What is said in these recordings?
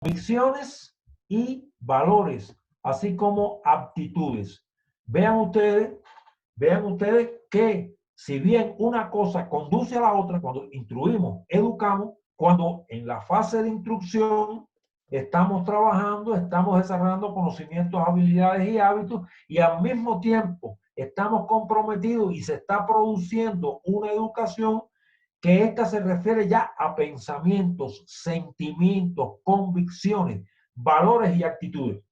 convicciones y valores, así como aptitudes. Vean ustedes que si bien una cosa conduce a la otra, cuando instruimos, educamos, cuando en la fase de instrucción estamos trabajando, estamos desarrollando conocimientos, habilidades y hábitos, y al mismo tiempo estamos comprometidos y se está produciendo una educación que esta se refiere ya a pensamientos, sentimientos, convicciones, valores y actitudes.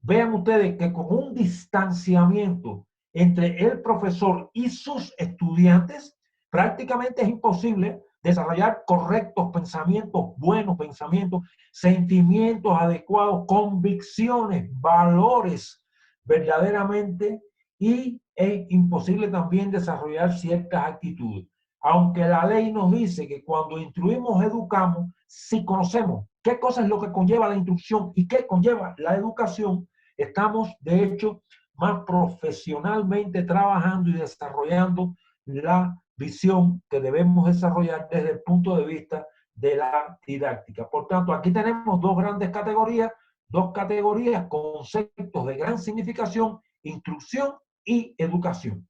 Vean ustedes que con un distanciamiento entre el profesor y sus estudiantes, prácticamente es imposible desarrollar correctos pensamientos, buenos pensamientos, sentimientos adecuados, convicciones, valores verdaderamente, y es imposible también desarrollar ciertas actitudes. Aunque la ley nos dice que cuando instruimos, educamos, si conocemos qué cosa es lo que conlleva la instrucción y qué conlleva la educación, estamos de hecho más profesionalmente trabajando y desarrollando la visión que debemos desarrollar desde el punto de vista de la didáctica. Por tanto, aquí tenemos dos categorías, conceptos de gran significación: instrucción y educación.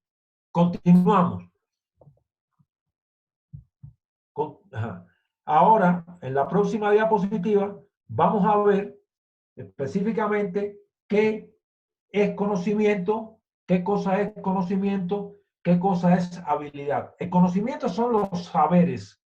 Continuamos. Ahora, en la próxima diapositiva, vamos a ver específicamente qué es conocimiento, qué cosa es conocimiento, qué cosa es habilidad. El conocimiento son los saberes,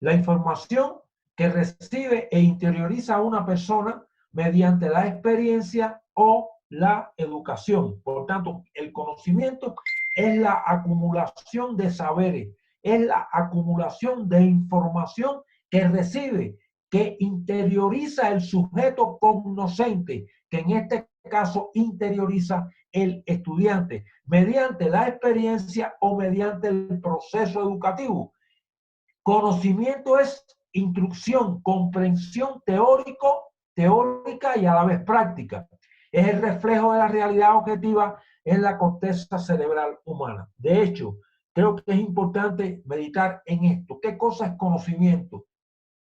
la información que recibe e interioriza una persona mediante la experiencia o la educación. Por tanto, el conocimiento es la acumulación de saberes, es la acumulación de información que recibe, que interioriza el sujeto cognoscente, que en este caso interioriza el estudiante mediante la experiencia o mediante el proceso educativo. Conocimiento es instrucción, comprensión teórica y a la vez práctica. Es el reflejo de la realidad objetiva en la corteza cerebral humana. De hecho, creo que es importante meditar en esto. ¿Qué cosa es conocimiento?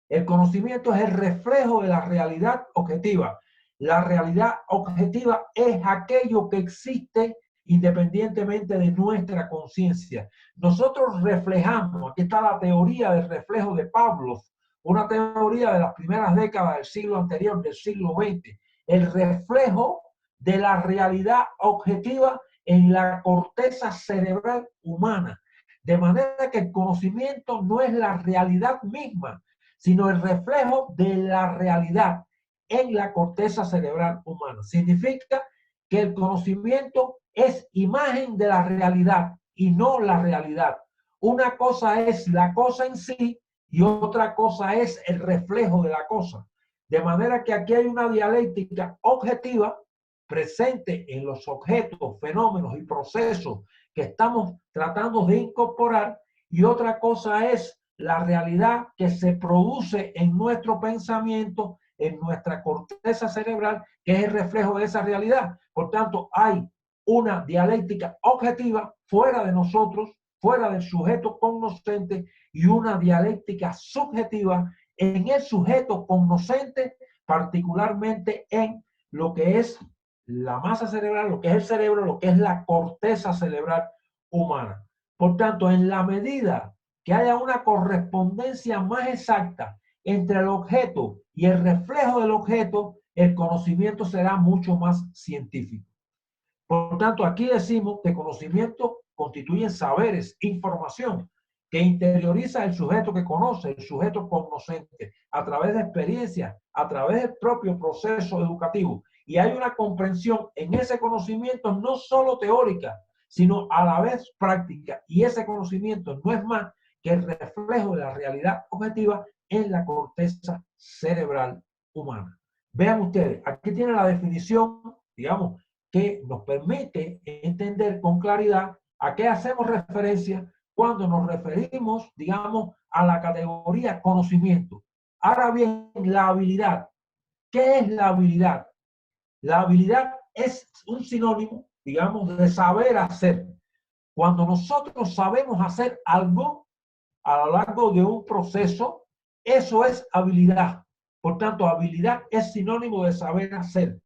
El conocimiento es el reflejo de la realidad objetiva. La realidad objetiva es aquello que existe independientemente de nuestra conciencia. Nosotros reflejamos, aquí está la teoría del reflejo de Pavlov, una teoría de las primeras décadas del siglo anterior, del siglo XX, el reflejo de la realidad objetiva en la corteza cerebral humana. De manera que el conocimiento no es la realidad misma, sino el reflejo de la realidad en la corteza cerebral humana. Significa que el conocimiento es imagen de la realidad y no la realidad. Una cosa es la cosa en sí y otra cosa es el reflejo de la cosa. De manera que aquí hay una dialéctica objetiva presente en los objetos, fenómenos y procesos que estamos tratando de incorporar, y otra cosa es la realidad que se produce en nuestro pensamiento, en nuestra corteza cerebral, que es el reflejo de esa realidad. Por tanto, hay una dialéctica objetiva fuera de nosotros, fuera del sujeto cognoscente, y una dialéctica subjetiva en el sujeto cognoscente, particularmente en lo que es la masa cerebral, lo que es el cerebro, lo que es la corteza cerebral humana. Por tanto, en la medida que haya una correspondencia más exacta entre el objeto y el reflejo del objeto, el conocimiento será mucho más científico. Por tanto, aquí decimos que conocimiento constituye saberes, información, que interioriza el sujeto que conoce, el sujeto cognoscente, a través de experiencia, a través del propio proceso educativo. Y hay una comprensión en ese conocimiento no solo teórica, sino a la vez práctica. Y ese conocimiento no es más que el reflejo de la realidad objetiva en la corteza cerebral humana. Vean ustedes, aquí tiene la definición, digamos, que nos permite entender con claridad a qué hacemos referencia cuando nos referimos, digamos, a la categoría conocimiento. Ahora bien, la habilidad. ¿Qué es la habilidad? La habilidad es un sinónimo, digamos, de saber hacer. Cuando nosotros sabemos hacer algo a lo largo de un proceso, eso es habilidad. Por tanto, habilidad es sinónimo de saber hacer.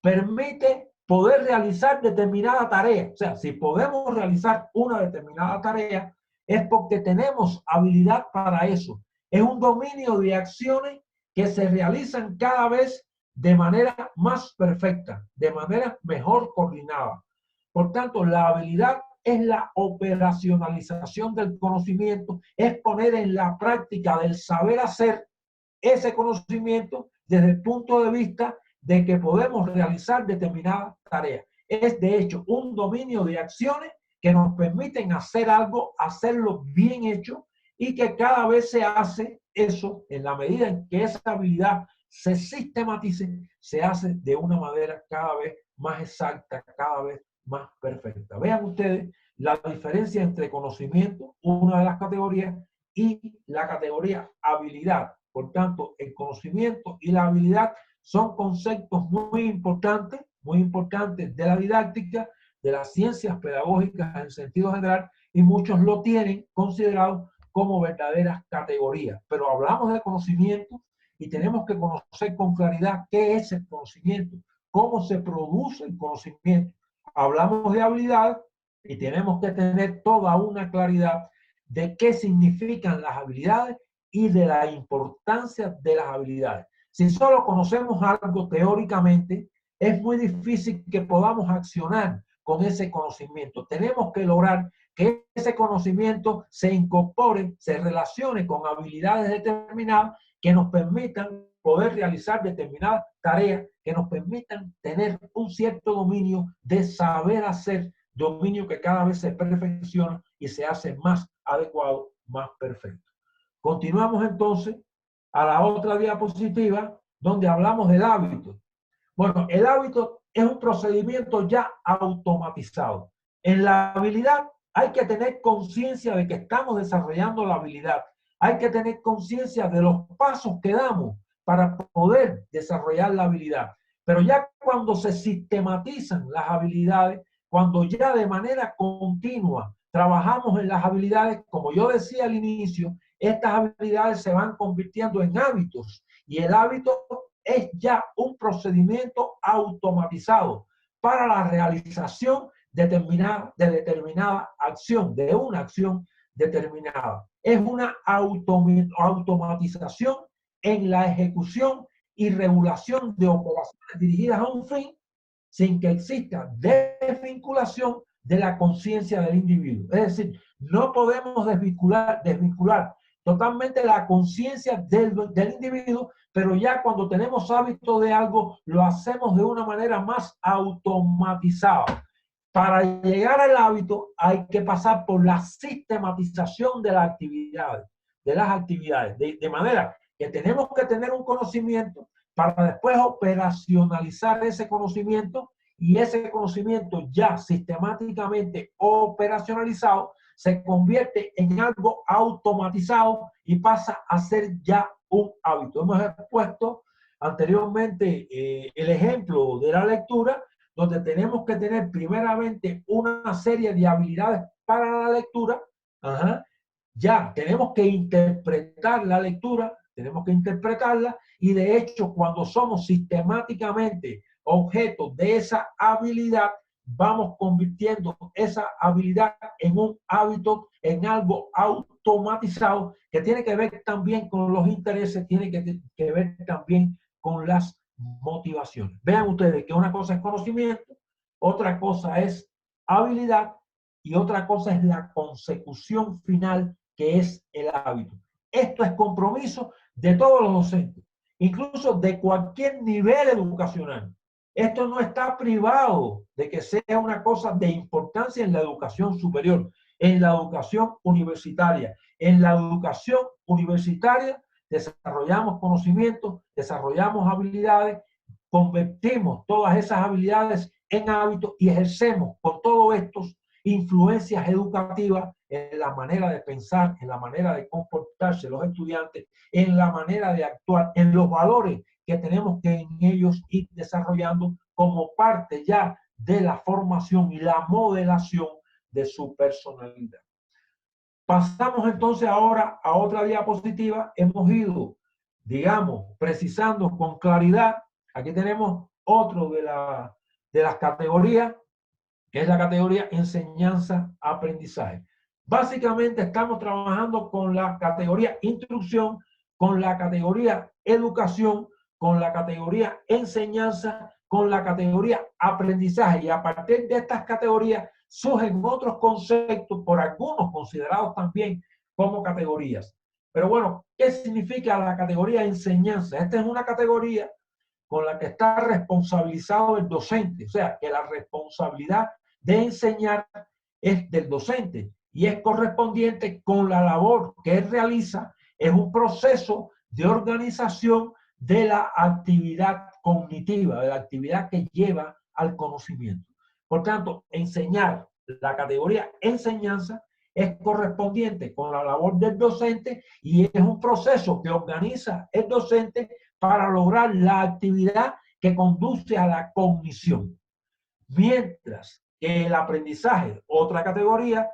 Permite poder realizar determinada tarea. O sea, si podemos realizar una determinada tarea, es porque tenemos habilidad para eso. Es un dominio de acciones que se realizan cada vez de manera más perfecta, de manera mejor coordinada. Por tanto, la habilidad es la operacionalización del conocimiento, es poner en la práctica del saber hacer ese conocimiento desde el punto de vista de que podemos realizar determinadas tareas. Es de hecho un dominio de acciones que nos permiten hacer algo, hacerlo bien hecho, y que cada vez se hace eso en la medida en que esa habilidad se sistematice, se hace de una manera cada vez más exacta, cada vez más perfecta. Vean ustedes la diferencia entre conocimiento, una de las categorías, y la categoría habilidad. Por tanto, el conocimiento y la habilidad son conceptos muy importantes de la didáctica, de las ciencias pedagógicas en sentido general, y muchos lo tienen considerado como verdaderas categorías. Pero hablamos de conocimiento y tenemos que conocer con claridad qué es el conocimiento, cómo se produce el conocimiento. Hablamos de habilidad y tenemos que tener toda una claridad de qué significan las habilidades y de la importancia de las habilidades. Si solo conocemos algo teóricamente, es muy difícil que podamos accionar con ese conocimiento. Tenemos que lograr que ese conocimiento se incorpore, se relacione con habilidades determinadas que nos permitan poder realizar determinadas tareas, que nos permitan tener un cierto dominio de saber hacer, dominio que cada vez se perfecciona y se hace más adecuado, más perfecto. Continuamos entonces a la otra diapositiva donde hablamos del hábito. Bueno, el hábito es un procedimiento ya automatizado. En la habilidad hay que tener conciencia de que estamos desarrollando la habilidad. Hay que tener conciencia de los pasos que damos para poder desarrollar la habilidad. Pero ya cuando se sistematizan las habilidades, cuando ya de manera continua trabajamos en las habilidades, como yo decía al inicio, estas habilidades se van convirtiendo en hábitos, y el hábito es ya un procedimiento automatizado para la realización de determinada acción, de una acción determinada. Es una automatización en la ejecución y regulación de operaciones dirigidas a un fin, sin que exista desvinculación de la conciencia del individuo. Es decir, no podemos desvincular totalmente la conciencia del individuo, pero ya cuando tenemos hábito de algo, lo hacemos de una manera más automatizada. Para llegar al hábito hay que pasar por la sistematización de las actividades, de manera que tenemos que tener un conocimiento para después operacionalizar ese conocimiento, y ese conocimiento ya sistemáticamente operacionalizado se convierte en algo automatizado y pasa a ser ya un hábito. Hemos expuesto anteriormente el ejemplo de la lectura, donde tenemos que tener primeramente una serie de habilidades para la lectura. Ya tenemos que interpretar la lectura, tenemos que interpretarla, y de hecho cuando somos sistemáticamente objeto de esa habilidad, vamos convirtiendo esa habilidad en un hábito, en algo automatizado, que tiene que ver también con los intereses, tiene que ver también con las motivaciones. Vean ustedes que una cosa es conocimiento, otra cosa es habilidad, y otra cosa es la consecución final, que es el hábito. Esto es compromiso de todos los docentes, incluso de cualquier nivel educacional. Esto no está privado de que sea una cosa de importancia en la educación superior, en la educación universitaria. En la educación universitaria desarrollamos conocimientos, desarrollamos habilidades, convertimos todas esas habilidades en hábitos y ejercemos por todos estos influencias educativas en la manera de pensar, en la manera de comportarse los estudiantes, en la manera de actuar, en los valores que tenemos que en ellos ir desarrollando como parte ya de la formación y la modelación de su personalidad. Pasamos entonces ahora a otra diapositiva. Hemos ido digamos, precisando con claridad, aquí tenemos otro de las categorías, que es la categoría enseñanza-aprendizaje. Básicamente estamos trabajando con la categoría instrucción, con la categoría educación, con la categoría enseñanza, con la categoría aprendizaje. Y a partir de estas categorías surgen otros conceptos, por algunos considerados también como categorías. Pero bueno, ¿qué significa la categoría enseñanza? Esta es una categoría con la que está responsabilizado el docente, o sea, que la responsabilidad de enseñar es del docente y es correspondiente con la labor que él realiza. Es un proceso de organización de la actividad cognitiva, de la actividad que lleva al conocimiento. Por tanto, enseñar, la categoría enseñanza, es correspondiente con la labor del docente y es un proceso que organiza el docente para lograr la actividad que conduce a la cognición. Mientras que el aprendizaje, otra categoría,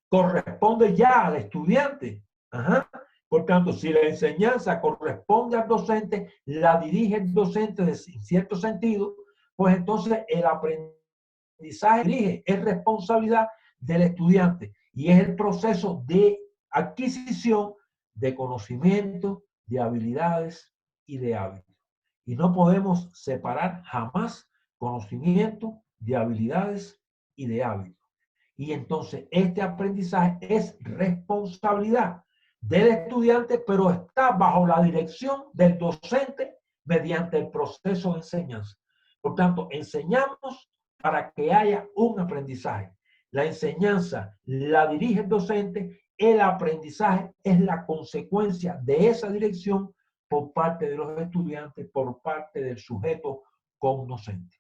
corresponde ya al estudiante. Ajá. Por tanto, si la enseñanza corresponde al docente, la dirige el docente en cierto sentido, pues entonces el aprendizaje dirige, es responsabilidad del estudiante y es el proceso de adquisición de conocimiento, de habilidades y de hábitos. Y no podemos separar jamás conocimiento de habilidades y de hábitos. Y entonces este aprendizaje es responsabilidad del estudiante, pero está bajo la dirección del docente mediante el proceso de enseñanza. Por tanto, enseñamos para que haya un aprendizaje. La enseñanza la dirige el docente, el aprendizaje es la consecuencia de esa dirección por parte de los estudiantes, por parte del sujeto cognoscente.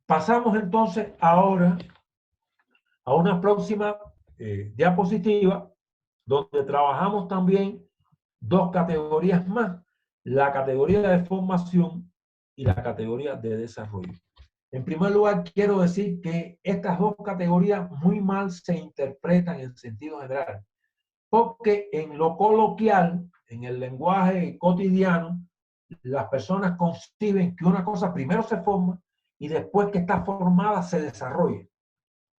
Pasamos entonces ahora a una próxima diapositiva, donde trabajamos también dos categorías más, la categoría de formación y la categoría de desarrollo. En primer lugar, quiero decir que estas dos categorías muy mal se interpretan en sentido general, porque en lo coloquial, en el lenguaje cotidiano, las personas conciben que una cosa primero se forma y después que está formada se desarrolla.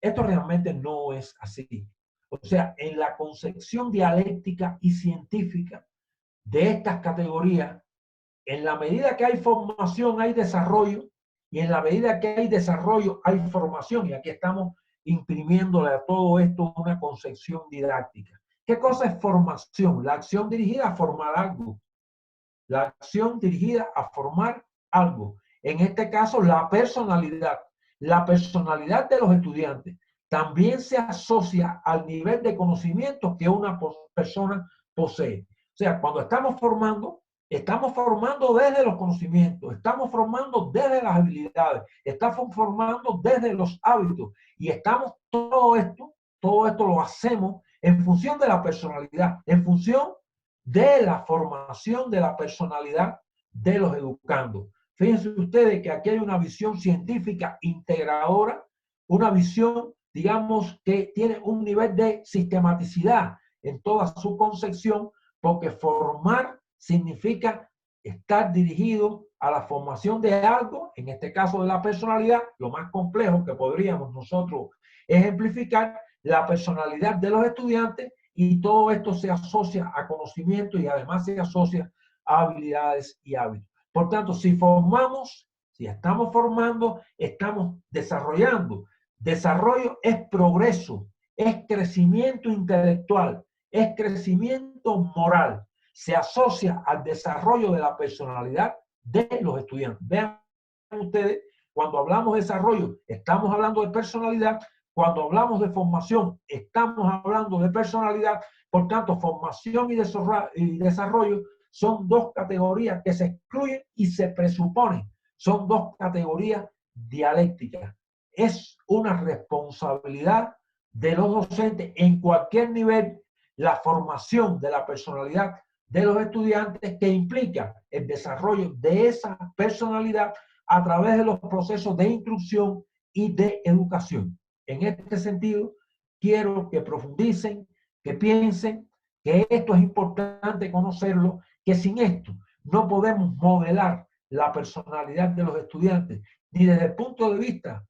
Esto realmente no es así. O sea, en la concepción dialéctica y científica de estas categorías, en la medida que hay formación hay desarrollo y en la medida que hay desarrollo hay formación. Y aquí estamos imprimiéndole a todo esto una concepción didáctica. ¿Qué cosa es formación? La acción dirigida a formar algo. La acción dirigida a formar algo. En este caso, la personalidad. La personalidad de los estudiantes también se asocia al nivel de conocimiento que una persona posee. O sea, cuando estamos formando desde los conocimientos, estamos formando desde las habilidades, estamos formando desde los hábitos y estamos todo esto lo hacemos en función de la personalidad, en función de la formación de la personalidad de los educandos. Fíjense ustedes que aquí hay una visión científica integradora, una visión, digamos, que tiene un nivel de sistematicidad en toda su concepción, porque formar significa estar dirigido a la formación de algo, en este caso de la personalidad, lo más complejo que podríamos nosotros ejemplificar, la personalidad de los estudiantes, y todo esto se asocia a conocimiento y además se asocia a habilidades y hábitos. Por tanto, si formamos, si estamos formando, estamos desarrollando. Desarrollo es progreso, es crecimiento intelectual, es crecimiento moral. Se asocia al desarrollo de la personalidad de los estudiantes. Vean ustedes, cuando hablamos de desarrollo, estamos hablando de personalidad. Cuando hablamos de formación, estamos hablando de personalidad. Por tanto, formación y desarrollo son dos categorías que se excluyen y se presuponen. Son dos categorías dialécticas. Es una responsabilidad de los docentes en cualquier nivel la formación de la personalidad de los estudiantes, que implica el desarrollo de esa personalidad a través de los procesos de instrucción y de educación. En este sentido, quiero que profundicen, que piensen que esto es importante conocerlo, que sin esto no podemos modelar la personalidad de los estudiantes, ni desde el punto de vista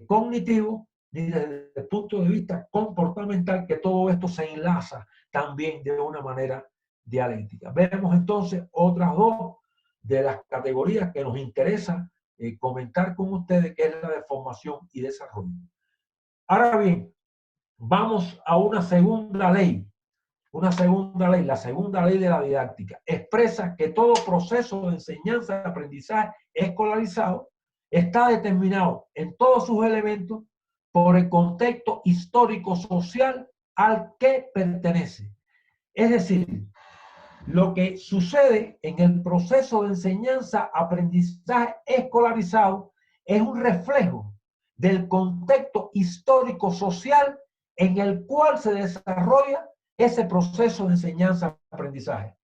cognitivo, ni desde el punto de vista comportamental, que todo esto se enlaza también de una manera dialéctica. Vemos entonces otras dos de las categorías que nos interesa comentar con ustedes, que es la de formación y desarrollo. Ahora bien, vamos a una segunda ley. La segunda ley de la didáctica, expresa que todo proceso de enseñanza y aprendizaje escolarizado está determinado en todos sus elementos por el contexto histórico-social al que pertenece. Es decir, lo que sucede en el proceso de enseñanza-aprendizaje escolarizado es un reflejo del contexto histórico-social en el cual se desarrolla ese proceso de enseñanza-aprendizaje.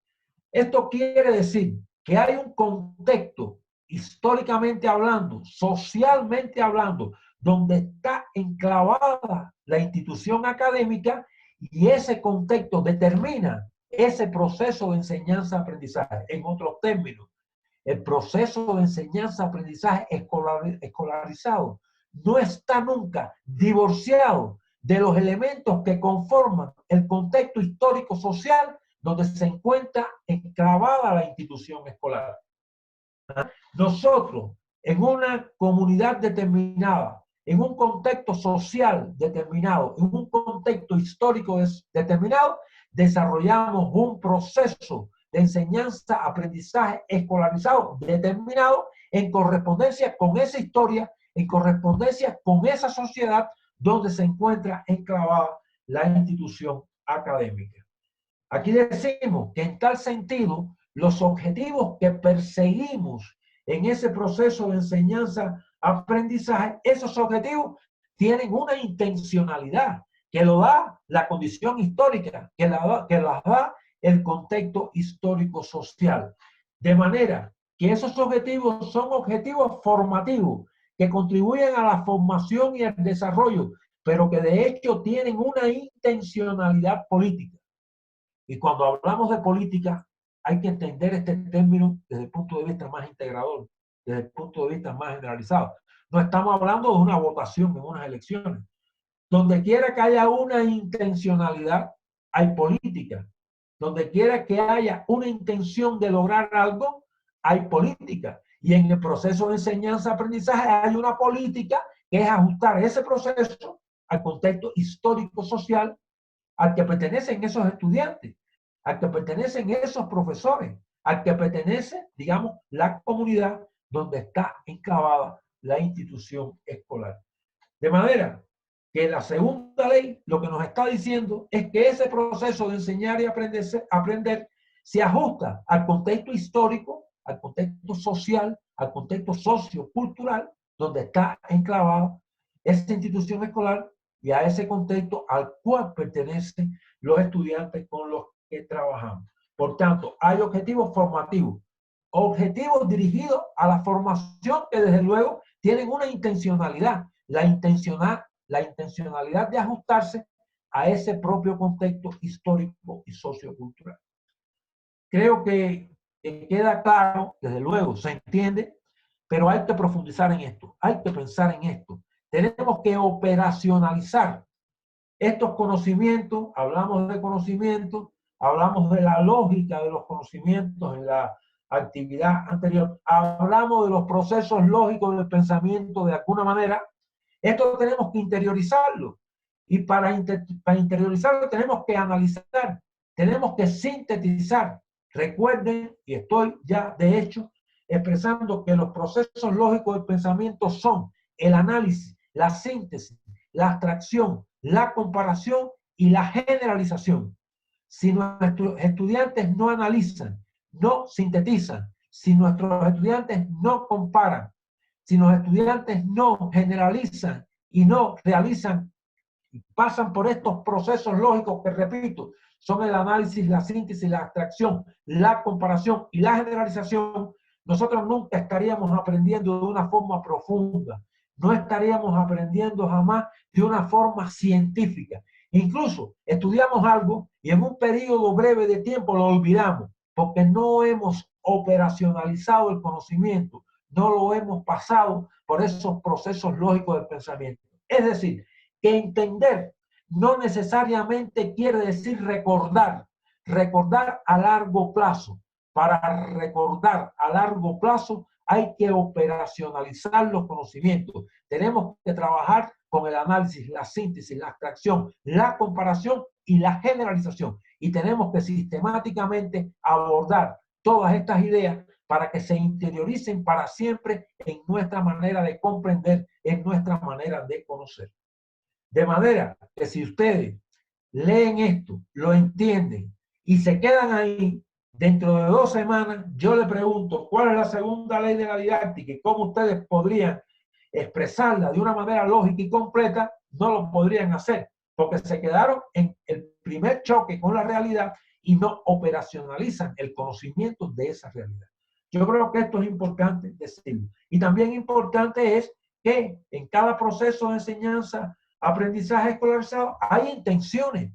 Esto quiere decir que hay un contexto históricamente hablando, socialmente hablando, donde está enclavada la institución académica, y ese contexto determina ese proceso de enseñanza-aprendizaje. En otros términos, el proceso de enseñanza-aprendizaje escolarizado no está nunca divorciado de los elementos que conforman el contexto histórico-social donde se encuentra enclavada la institución escolar. Nosotros, en una comunidad determinada, en un contexto social determinado, en un contexto histórico determinado, desarrollamos un proceso de enseñanza-aprendizaje escolarizado determinado en correspondencia con esa historia, en correspondencia con esa sociedad donde se encuentra enclavada la institución académica. Aquí decimos que en tal sentido, los objetivos que perseguimos en ese proceso de enseñanza-aprendizaje, esos objetivos tienen una intencionalidad que lo da la condición histórica, que las da el contexto histórico-social. De manera que esos objetivos son objetivos formativos que contribuyen a la formación y al desarrollo, pero que de hecho tienen una intencionalidad política. Y cuando hablamos de política, hay que entender este término desde el punto de vista más integrador, desde el punto de vista más generalizado. No estamos hablando de una votación en unas elecciones. Donde quiera que haya una intencionalidad, hay política. Donde quiera que haya una intención de lograr algo, hay política. Y en el proceso de enseñanza-aprendizaje hay una política que es ajustar ese proceso al contexto histórico-social al que pertenecen esos estudiantes, al que pertenecen esos profesores, al que pertenece, digamos, la comunidad donde está enclavada la institución escolar. De manera que la segunda ley lo que nos está diciendo es que ese proceso de enseñar y aprender se ajusta al contexto histórico, al contexto social, al contexto sociocultural donde está enclavada esa institución escolar y a ese contexto al cual pertenecen los estudiantes con los que trabajamos. Por tanto, hay objetivos formativos, objetivos dirigidos a la formación que desde luego tienen una intencionalidad, la intencionalidad de ajustarse a ese propio contexto histórico y sociocultural. Creo que queda claro, desde luego, se entiende, pero hay que profundizar en esto, hay que pensar en esto. Tenemos que operacionalizar estos conocimientos, hablamos de conocimientos, hablamos de la lógica de los conocimientos en la actividad anterior, hablamos de los procesos lógicos del pensamiento de alguna manera. Esto tenemos que interiorizarlo, y para interiorizarlo tenemos que analizar, tenemos que sintetizar. Recuerden, y estoy ya de hecho expresando que los procesos lógicos del pensamiento son el análisis, la síntesis, la abstracción, la comparación y la generalización. Si nuestros estudiantes no analizan, no sintetizan, si nuestros estudiantes no comparan, si los estudiantes no generalizan y no realizan, pasan por estos procesos lógicos que, repito, son el análisis, la síntesis, la abstracción, la comparación y la generalización, nosotros nunca estaríamos aprendiendo de una forma profunda, no estaríamos aprendiendo jamás de una forma científica. Incluso estudiamos algo y en un periodo breve de tiempo lo olvidamos, porque no hemos operacionalizado el conocimiento, no lo hemos pasado por esos procesos lógicos del pensamiento. Es decir, que entender no necesariamente quiere decir recordar, recordar a largo plazo. Para recordar a largo plazo hay que operacionalizar los conocimientos. Tenemos que trabajar con el análisis, la síntesis, la abstracción, la comparación y la generalización. Y tenemos que sistemáticamente abordar todas estas ideas para que se interioricen para siempre en nuestra manera de comprender, en nuestra manera de conocer. De manera que si ustedes leen esto, lo entienden y se quedan ahí, dentro de 2 semanas, yo les pregunto cuál es la segunda ley de la didáctica y cómo ustedes podrían expresarla de una manera lógica y completa, no lo podrían hacer, porque se quedaron en el primer choque con la realidad y no operacionalizan el conocimiento de esa realidad. Yo creo que esto es importante decirlo. Y también importante es que en cada proceso de enseñanza, aprendizaje escolarizado, hay intenciones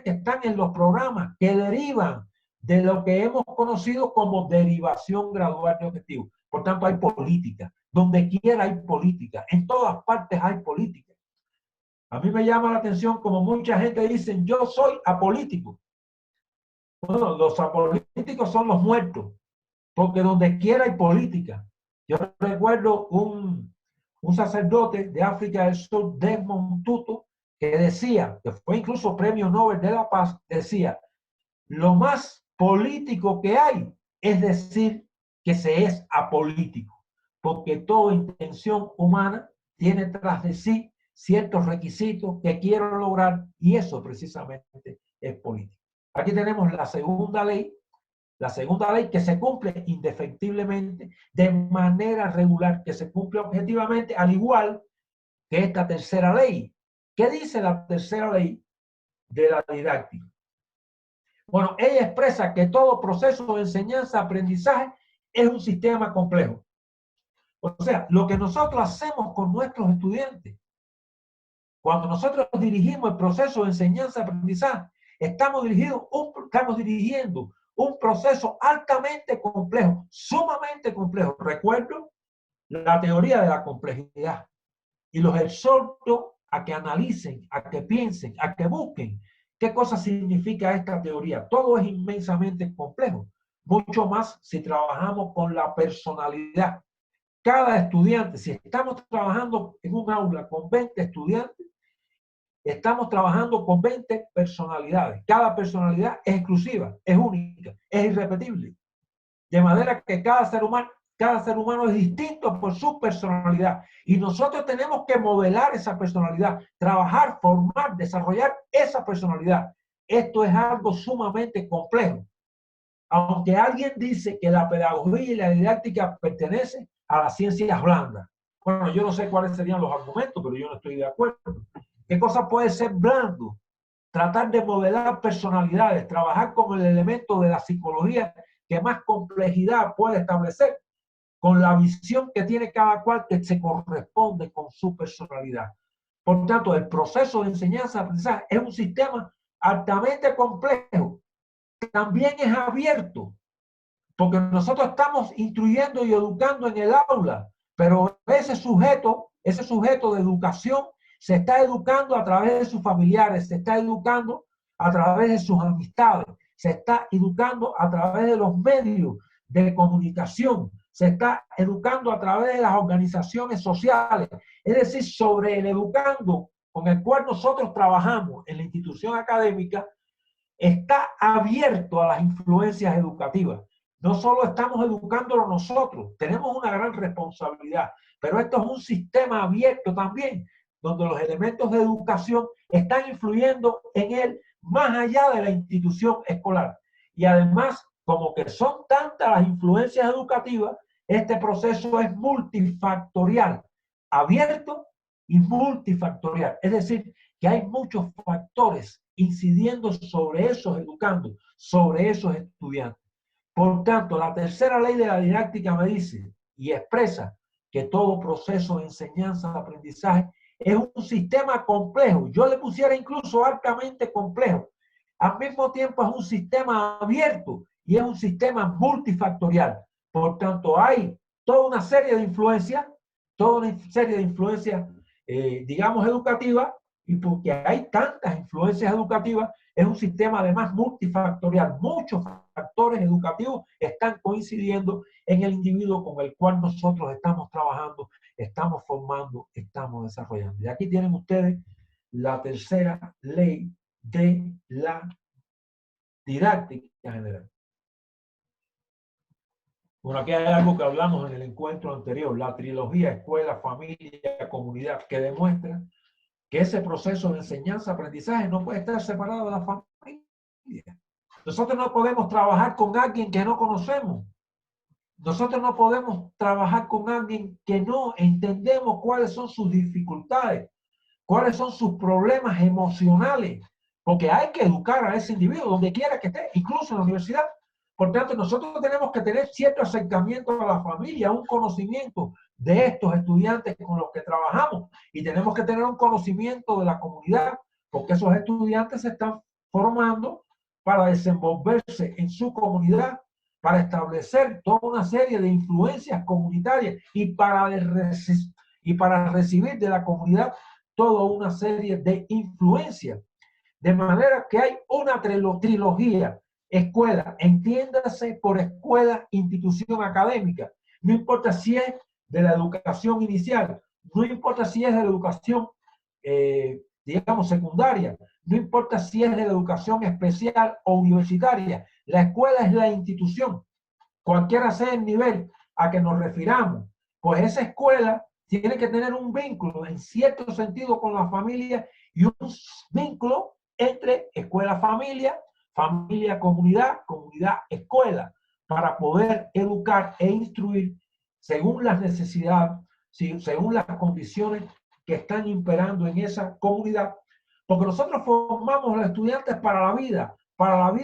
que están en los programas que derivan de lo que hemos conocido como derivación gradual de objetivos. Por tanto, hay política. Donde quiera hay política. En todas partes hay política. A mí me llama la atención como mucha gente dice, yo soy apolítico. Bueno, los apolíticos son los muertos, porque donde quiera hay política. Yo recuerdo un sacerdote de África del Sur, Desmond Tutu, que decía, que fue incluso premio Nobel de la Paz, decía, lo más político que hay es decir que se es apolítico, porque toda intención humana tiene tras de sí ciertos requisitos que quiero lograr y eso precisamente es político. Aquí tenemos la segunda ley que se cumple indefectiblemente, de manera regular, que se cumple objetivamente, al igual que esta tercera ley. ¿Qué dice la tercera ley de la didáctica? Bueno, ella expresa que todo proceso de enseñanza-aprendizaje es un sistema complejo. O sea, lo que nosotros hacemos con nuestros estudiantes, cuando nosotros dirigimos el proceso de enseñanza-aprendizaje, estamos dirigiendo un proceso altamente complejo, sumamente complejo. Recuerdo la teoría de la complejidad y los exhorto a que analicen, a que piensen, a que busquen qué cosa significa esta teoría. Todo es inmensamente complejo, mucho más si trabajamos con la personalidad. Cada estudiante, si estamos trabajando en un aula con 20 estudiantes, estamos trabajando con 20 personalidades. Cada personalidad es exclusiva, es única, es irrepetible. De manera que cada ser humano es distinto por su personalidad. Y nosotros tenemos que modelar esa personalidad, trabajar, formar, desarrollar esa personalidad. Esto es algo sumamente complejo. Aunque alguien dice que la pedagogía y la didáctica pertenecen a las ciencias blandas. Bueno, yo no sé cuáles serían los argumentos, pero yo no estoy de acuerdo. ¿Qué cosa puede ser blando? Tratar de modelar personalidades, trabajar con el elemento de la psicología que más complejidad puede establecer, con la visión que tiene cada cual que se corresponde con su personalidad. Por tanto, el proceso de enseñanza-aprendizaje es un sistema altamente complejo. También es abierto, porque nosotros estamos instruyendo y educando en el aula, pero ese sujeto de educación se está educando a través de sus familiares, se está educando a través de sus amistades, se está educando a través de los medios de comunicación, se está educando a través de las organizaciones sociales, es decir, sobre el educando con el cual nosotros trabajamos en la institución académica, está abierto a las influencias educativas. No solo estamos educándolo nosotros, tenemos una gran responsabilidad, pero esto es un sistema abierto también, donde los elementos de educación están influyendo en él más allá de la institución escolar. Y además, como que son tantas las influencias educativas, este proceso es multifactorial, abierto y multifactorial. Es decir, que hay muchos factores incidiendo sobre esos educandos, sobre esos estudiantes. Por tanto, la tercera ley de la didáctica me dice y expresa que todo proceso de enseñanza-aprendizaje es un sistema complejo. Yo le pusiera incluso altamente complejo. Al mismo tiempo es un sistema abierto y es un sistema multifactorial. Por tanto, hay toda una serie de influencias, digamos, educativas, y porque hay tantas influencias educativas, es un sistema además multifactorial. Muchos factores educativos están coincidiendo en el individuo con el cual nosotros estamos trabajando, estamos formando, estamos desarrollando. Y aquí tienen ustedes la tercera ley de la didáctica general. Bueno, aquí hay algo que hablamos en el encuentro anterior, la trilogía escuela, familia, comunidad, que demuestra que ese proceso de enseñanza-aprendizaje no puede estar separado de la familia. Nosotros no podemos trabajar con alguien que no conocemos. Nosotros no podemos trabajar con alguien que no entendemos cuáles son sus dificultades, cuáles son sus problemas emocionales, porque hay que educar a ese individuo donde quiera que esté, incluso en la universidad. Por tanto, nosotros tenemos que tener cierto acercamiento a la familia, un conocimiento de estos estudiantes con los que trabajamos, y tenemos que tener un conocimiento de la comunidad, porque esos estudiantes se están formando para desenvolverse en su comunidad, para establecer toda una serie de influencias comunitarias y para recibir de la comunidad toda una serie de influencias. De manera que hay una trilogía: escuela, entiéndase por escuela, institución académica. No importa si es de la educación inicial, no importa si es de la educación, digamos, secundaria, no importa si es de la educación especial o universitaria. La escuela es la institución, cualquiera sea el nivel a que nos refiramos. Pues esa escuela tiene que tener un vínculo en cierto sentido con la familia y un vínculo entre escuela-familia, familia-comunidad, comunidad-escuela, para poder educar e instruir según las necesidades, según las condiciones que están imperando en esa comunidad. Porque nosotros formamos a los estudiantes para la vida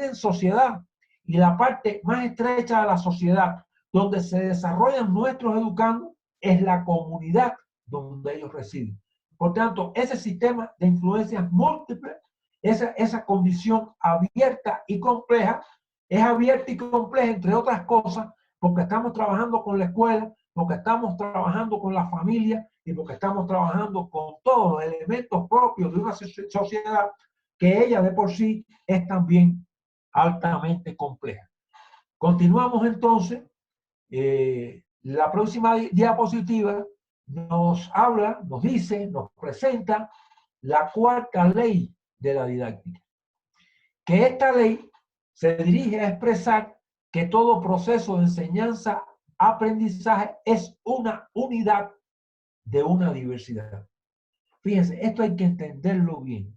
en sociedad, y la parte más estrecha de la sociedad donde se desarrollan nuestros educandos es la comunidad donde ellos residen. Por tanto, ese sistema de influencias múltiples, esa condición abierta y compleja, es abierta y compleja, entre otras cosas, porque estamos trabajando con la escuela, porque estamos trabajando con la familia y porque estamos trabajando con todos los elementos propios de una sociedad que ella de por sí es también altamente compleja. Continuamos entonces. La próxima diapositiva nos habla, nos dice, nos presenta la cuarta ley de la didáctica. Que esta ley se dirige a expresar que todo proceso de enseñanza-aprendizaje es una unidad de una diversidad. Fíjense, esto hay que entenderlo bien.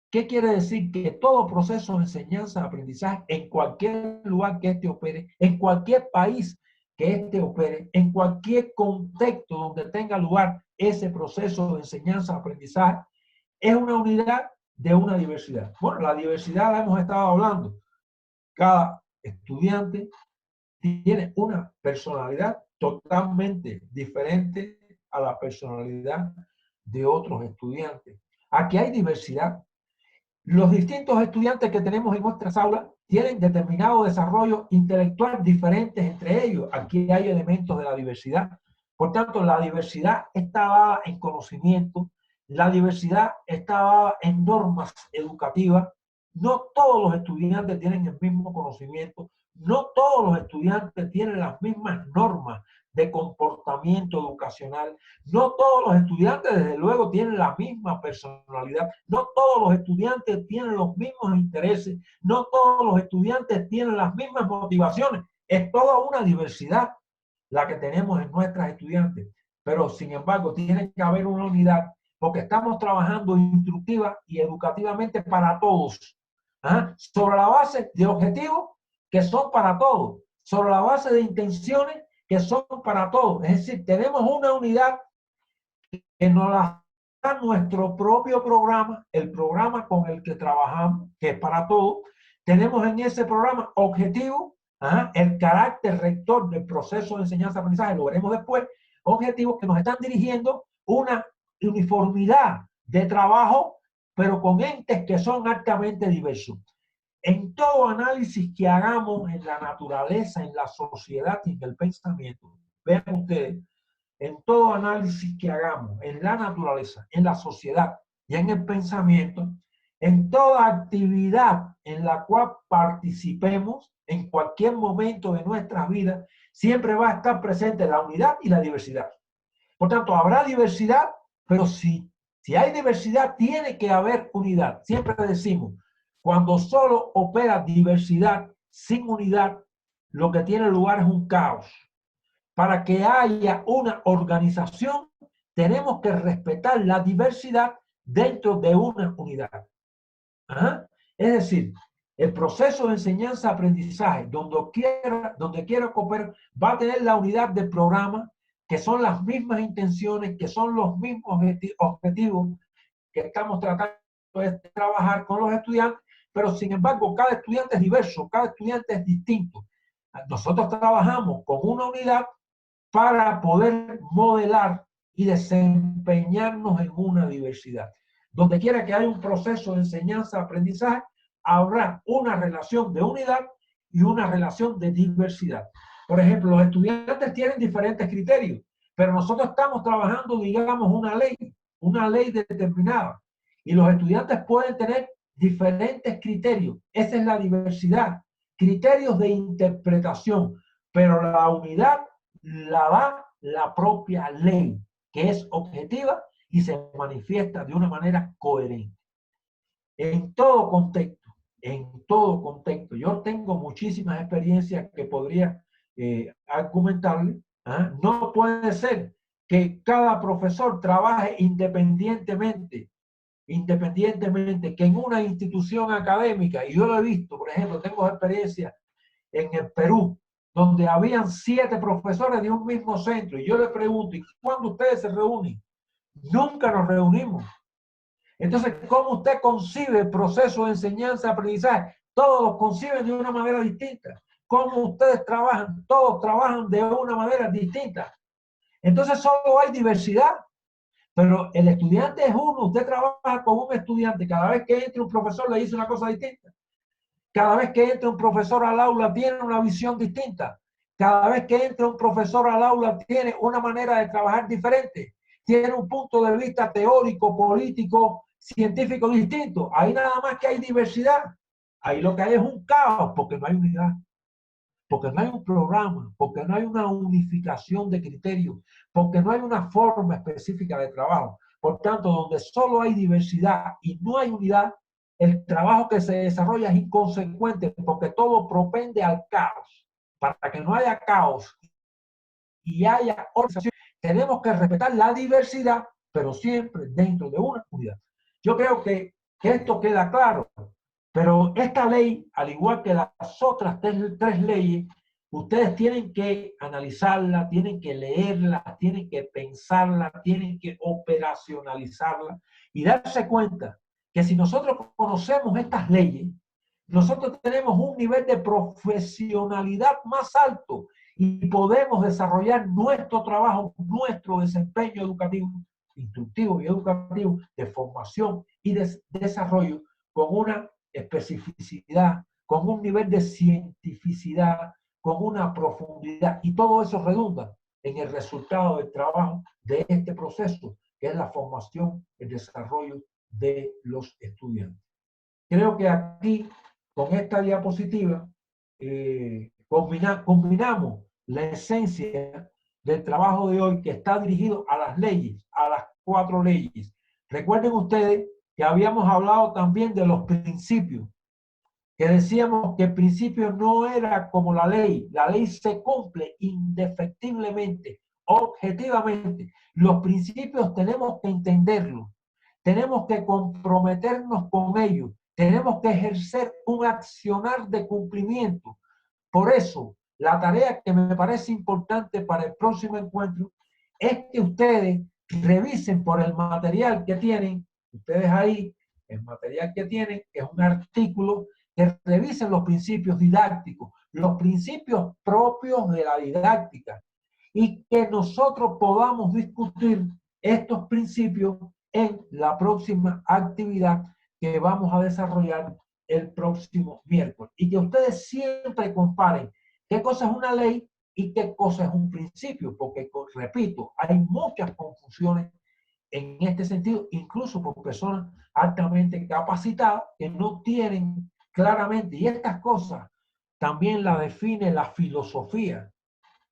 ¿Qué quiere decir? Que todo proceso de enseñanza-aprendizaje en cualquier lugar que éste opere, en cualquier país que éste opere, en cualquier contexto donde tenga lugar ese proceso de enseñanza-aprendizaje, es una unidad de una diversidad. Bueno, la diversidad la hemos estado hablando. Cada estudiante tiene una personalidad totalmente diferente a la personalidad de otros estudiantes. Aquí hay diversidad. Los distintos estudiantes que tenemos en nuestras aulas tienen determinado desarrollo intelectual diferentes entre ellos. Aquí hay elementos de la diversidad. Por tanto, la diversidad está dada en conocimiento, la diversidad está dada en normas educativas. No todos los estudiantes tienen el mismo conocimiento, no todos los estudiantes tienen las mismas normas de comportamiento educacional. No todos los estudiantes, desde luego, tienen la misma personalidad. No todos los estudiantes tienen los mismos intereses. No todos los estudiantes tienen las mismas motivaciones. Es toda una diversidad la que tenemos en nuestras estudiantes. Pero, sin embargo, tiene que haber una unidad porque estamos trabajando instructiva y educativamente para todos. Sobre la base de objetivos que son para todos. Sobre la base de intenciones que son para todos. Es decir, tenemos una unidad que nos la da nuestro propio programa, el programa con el que trabajamos, que es para todos. Tenemos en ese programa objetivos, el carácter rector del proceso de enseñanza-aprendizaje, lo veremos después, objetivos que nos están dirigiendo una uniformidad de trabajo, pero con entes que son altamente diversos. En todo análisis que hagamos en la naturaleza, en la sociedad y en el pensamiento, vean ustedes, en todo análisis que hagamos en la naturaleza, en la sociedad y en el pensamiento, en toda actividad en la cual participemos en cualquier momento de nuestras vidas, siempre va a estar presente la unidad y la diversidad. Por tanto, habrá diversidad, pero si hay diversidad, tiene que haber unidad. Siempre decimos, cuando solo opera diversidad sin unidad, lo que tiene lugar es un caos. Para que haya una organización, tenemos que respetar la diversidad dentro de una unidad. ¿Ah? Es decir, el proceso de enseñanza-aprendizaje, donde quiera cooperar, va a tener la unidad del programa, que son las mismas intenciones, que son los mismos objetivos que estamos tratando de trabajar con los estudiantes, pero sin embargo, cada estudiante es diverso, cada estudiante es distinto. Nosotros trabajamos con una unidad para poder modelar y desempeñarnos en una diversidad. Donde quiera que haya un proceso de enseñanza-aprendizaje, habrá una relación de unidad y una relación de diversidad. Por ejemplo, los estudiantes tienen diferentes criterios, pero nosotros estamos trabajando, digamos, una ley determinada. Y los estudiantes pueden tener diferentes criterios. Esa es la diversidad. Criterios de interpretación, pero la unidad la da la propia ley, que es objetiva y se manifiesta de una manera coherente. En todo contexto, yo tengo muchísimas experiencias que podría argumentarle. No puede ser que cada profesor trabaje independientemente, que en una institución académica, y yo lo he visto, por ejemplo, tengo experiencia en el Perú, donde habían 7 profesores de un mismo centro, y yo le pregunto, ¿y cuándo ustedes se reúnen? Nunca nos reunimos. Entonces, ¿cómo usted concibe el proceso de enseñanza-aprendizaje? Todos los conciben de una manera distinta. ¿Cómo ustedes trabajan? Todos trabajan de una manera distinta. Entonces, solo hay diversidad, pero el estudiante es uno. Usted trabaja con un estudiante, cada vez que entre un profesor le dice una cosa distinta. Cada vez que entra un profesor al aula tiene una visión distinta. Cada vez que entra un profesor al aula tiene una manera de trabajar diferente. Tiene un punto de vista teórico, político, científico distinto. Ahí nada más que hay diversidad. Ahí lo que hay es un caos porque no hay unidad. Porque no hay un programa, porque no hay una unificación de criterios, porque no hay una forma específica de trabajo. Por tanto, donde solo hay diversidad y no hay unidad, el trabajo que se desarrolla es inconsecuente porque todo propende al caos. Para que no haya caos y haya organización, tenemos que respetar la diversidad, pero siempre dentro de una unidad. Yo creo que esto queda claro, pero esta ley, al igual que las otras tres leyes, ustedes tienen que analizarla, tienen que leerla, tienen que pensarla, tienen que operacionalizarla y darse cuenta que si nosotros conocemos estas leyes, nosotros tenemos un nivel de profesionalidad más alto y podemos desarrollar nuestro trabajo, nuestro desempeño educativo, instructivo y educativo, de formación y de desarrollo con una especificidad, con un nivel de cientificidad, con una profundidad, y todo eso redunda en el resultado del trabajo de este proceso, que es la formación, el desarrollo de los estudiantes. Creo que aquí, con esta diapositiva, combinamos la esencia del trabajo de hoy, que está dirigido a las leyes, a las 4 leyes. Recuerden ustedes que habíamos hablado también de los principios, que decíamos que el principio no era como la ley se cumple indefectiblemente, objetivamente. Los principios tenemos que entenderlos, tenemos que comprometernos con ellos, tenemos que ejercer un accionar de cumplimiento. Por eso, la tarea que me parece importante para el próximo encuentro es que ustedes revisen por el material que tienen, ustedes ahí, el material que tienen es un artículo, que revisen los principios didácticos, los principios propios de la didáctica, y que nosotros podamos discutir estos principios en la próxima actividad que vamos a desarrollar el próximo miércoles. Y que ustedes siempre comparen qué cosa es una ley y qué cosa es un principio, porque, repito, hay muchas confusiones en este sentido, incluso por personas altamente capacitadas que no tienen claramente, y estas cosas también la define la filosofía.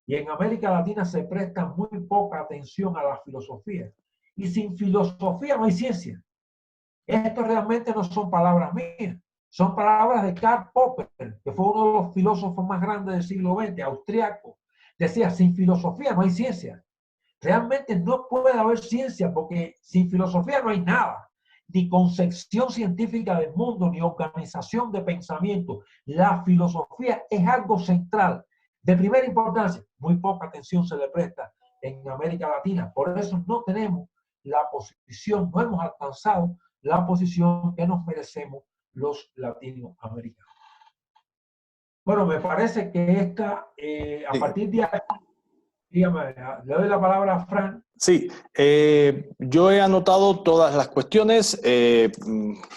Y en América Latina se presta muy poca atención a la filosofía. Y sin filosofía no hay ciencia. Esto realmente no son palabras mías, son palabras de Karl Popper, que fue uno de los filósofos más grandes del siglo XX, austriaco. Decía, sin filosofía no hay ciencia. Realmente no puede haber ciencia porque sin filosofía no hay nada, ni concepción científica del mundo, ni organización de pensamiento. La filosofía es algo central, de primera importancia. Muy poca atención se le presta en América Latina. Por eso no tenemos la posición, no hemos alcanzado la posición que nos merecemos los latinoamericanos. Bueno, me parece que esta, a partir de ahí, dígame, le doy la palabra a Fran. Sí, yo he anotado todas las cuestiones.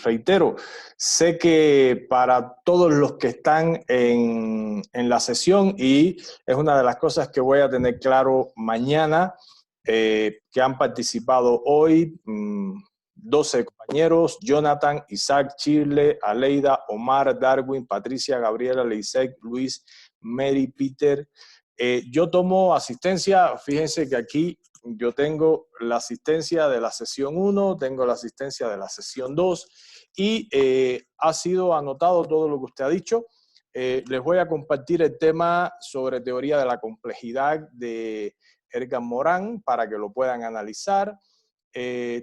Reitero, sé que para todos los que están en la sesión, y es una de las cosas que voy a tener claro mañana, que han participado hoy, 12 compañeros: Jonathan, Isaac, Chirle, Aleida, Omar, Darwin, Patricia, Gabriela, Leisec, Luis, Mary, Peter. Yo tomo asistencia. Fíjense que aquí yo tengo la asistencia de la sesión 1, tengo la asistencia de la sesión 2 y ha sido anotado todo lo que usted ha dicho. Les voy a compartir el tema sobre teoría de la complejidad de Edgar Morin para que lo puedan analizar.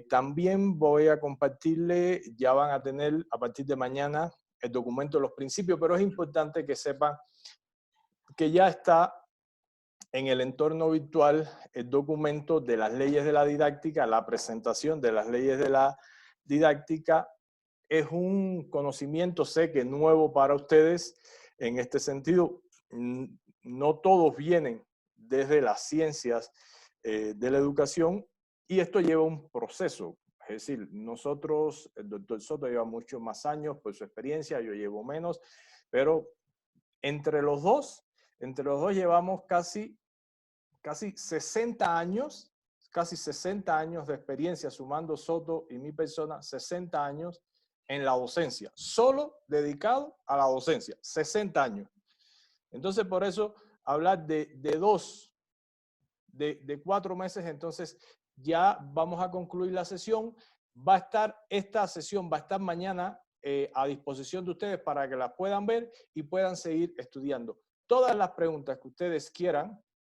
También voy a compartirle, ya van a tener a partir de mañana el documento de los principios, pero es importante que sepan que ya está en el entorno virtual el documento de las leyes de la didáctica. La presentación de las leyes de la didáctica es un conocimiento, sé que nuevo para ustedes. En este sentido, no todos vienen desde las ciencias de la educación, y esto lleva un proceso. Es decir, nosotros, el doctor Soto lleva muchos más años por su experiencia, yo llevo menos, pero entre los dos llevamos casi 60 años, casi 60 años de experiencia, sumando Soto y mi persona, 60 años en la docencia, solo dedicado a la docencia, 60 años. Entonces, por eso, hablar de 4 meses, entonces ya vamos a concluir la sesión. Esta sesión va a estar mañana a disposición de ustedes para que la puedan ver y puedan seguir estudiando. Todas las preguntas que ustedes quieran